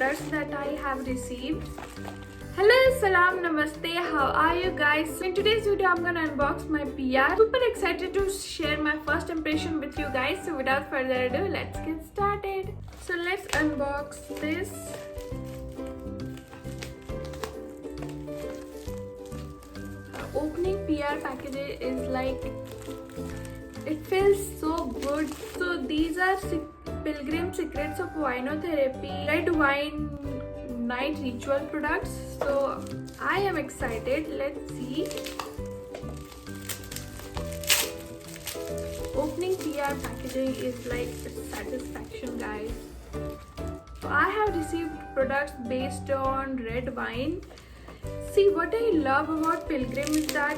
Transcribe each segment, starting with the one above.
products that I have received. Hello, salam, namaste, how are you guys? So in today's video I'm gonna unbox my PR. Super excited to share my first impression with you guys. So without further ado, let's get started. So let's unbox this. Opening PR package is like, it feels so good. So these are Pilgrim Secrets of Winotherapy Red Wine Night Ritual products. So I am excited. Let's see. Opening PR packaging is like satisfaction, guys. So I have received products based on red wine. See, what I love about Pilgrim is that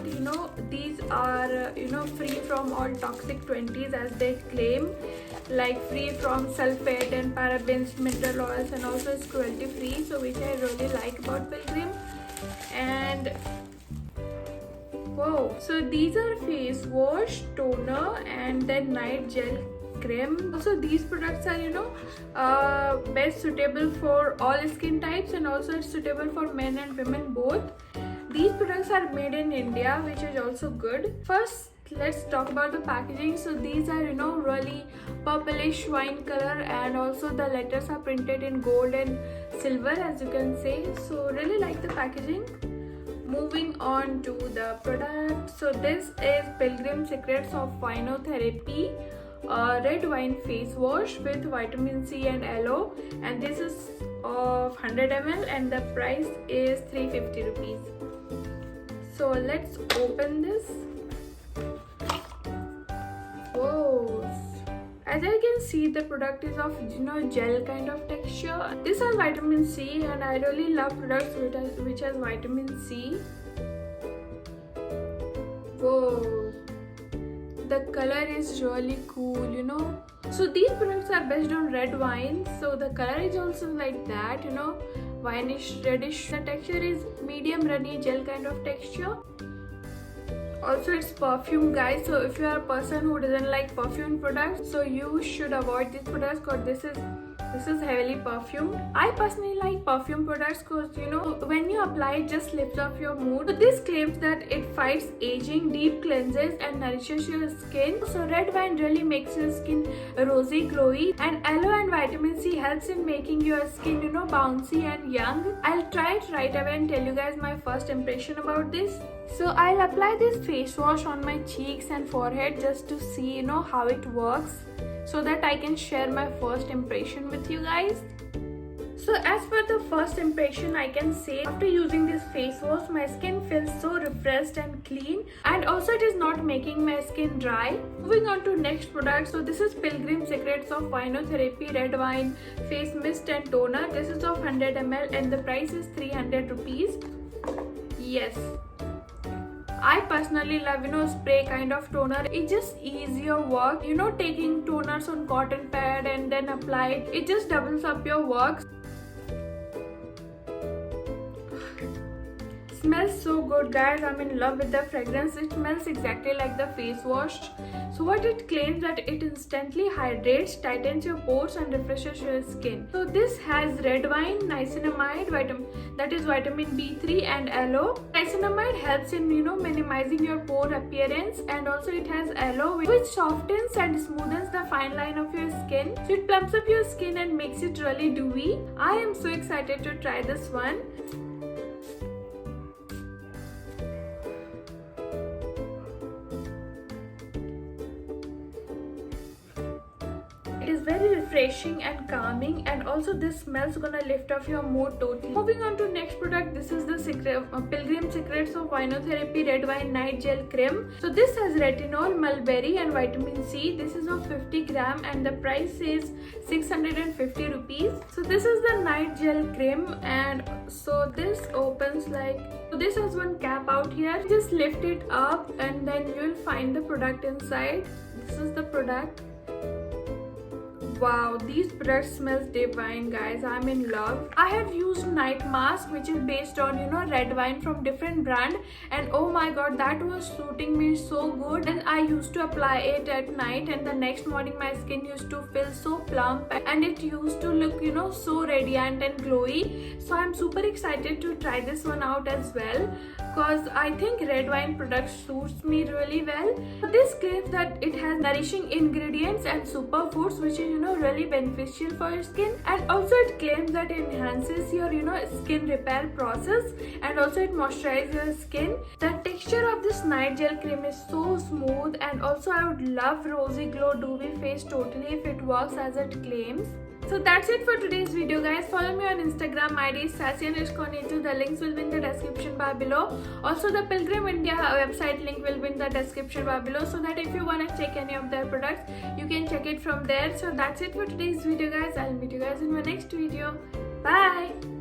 these are free from all toxic 20s, as they claim, like free from sulfate and parabens, mineral oils, and also it's cruelty free, so which I really like about Pilgrim. And wow, so these are face wash, toner, and then night gel cream. Also these products are best suitable for all skin types, and also it's suitable for men and women both. These products are made in India, which is also good. First, let's talk about the packaging. So these are really purplish wine color, and also the letters are printed in gold and silver, as you can see. So really like the packaging. Moving on to the product. So this is Pilgrim Secrets of Winotherapy red wine face wash with vitamin C and aloe, and this is of 100 ml and the price is 350 rupees. So let's open this. Whoa, as I can see, the product is of gel kind of texture. This has vitamin C, and I really love products which has vitamin C. Whoa, the color is really cool, So these products are based on red wine, so the color is also like that, wineish reddish. The texture is medium runny gel kind of texture. Also it's perfume, guys, so if you are a person who doesn't like perfume products, so you should avoid these products, because this is heavily perfumed. I personally like perfume products because when you apply it just lifts off your mood. So this claims that it fights aging, deep cleanses, and nourishes your skin. So red wine really makes your skin rosy, glowy, and aloe and vitamin C helps in making your skin bouncy and young. I'll try it right away and tell you guys my first impression about this. So I'll apply this face wash on my cheeks and forehead just to see how it works, so that I can share my first impression with you guys. So as for the first impression, I can say after using this face wash, my skin feels so refreshed and clean, and also it is not making my skin dry. Moving on to next product. So this is Pilgrim Secrets of Winotherapy Red Wine Face Mist and Toner. This is of 100 ml and the price is 300 rupees. Yes, I personally love spray kind of toner. It just ease your work. Taking toners on cotton pad and then apply it. It just doubles up your work. Smells so good, guys. I'm in love with the fragrance. It smells exactly like the face wash. So what it claims that it instantly hydrates, tightens your pores, and refreshes your skin. So this has red wine, niacinamide, that is vitamin B3, and aloe. Niacinamide helps in minimizing your pore appearance, and also it has aloe which softens and smoothens the fine line of your skin. So it plumps up your skin and makes it really dewy. I am so excited to try this one. It is very refreshing and calming, and also this smells gonna lift off your mood totally. Moving on to next product. This is the Pilgrim Secrets of Winotherapy Red Wine Night Gel Cream. So this has retinol, mulberry, and vitamin C. This is of 50 gram and the price is 650 rupees. So this is the night gel cream, and so this opens like, so this has one cap out here. Just lift it up and then you'll find the product inside. This is the product. Wow, these products smells divine, guys. I'm in love. I have used night mask, which is based on red wine from different brand, and oh my god, that was suiting me so good. And I used to apply it at night, and the next morning my skin used to feel so plump, and it used to look so radiant and glowy. So I'm super excited to try this one out as well, because I think red wine product suits me really well. This claims that it has nourishing ingredients and superfoods, which is really beneficial for your skin, and also it claims that it enhances your skin repair process, and also it moisturizes your skin. The texture of this night gel cream is so smooth, and also I would love rosy glow dewy face totally if it works as it claims. So that's it for today's video, guys. Follow me on Instagram. My ID is sassy_neetu. The links will be in the description bar below. Also, the Pilgrim India website link will be in the description bar below, so that if you want to check any of their products, you can check it from there. So that's it for today's video, guys. I'll meet you guys in my next video. Bye.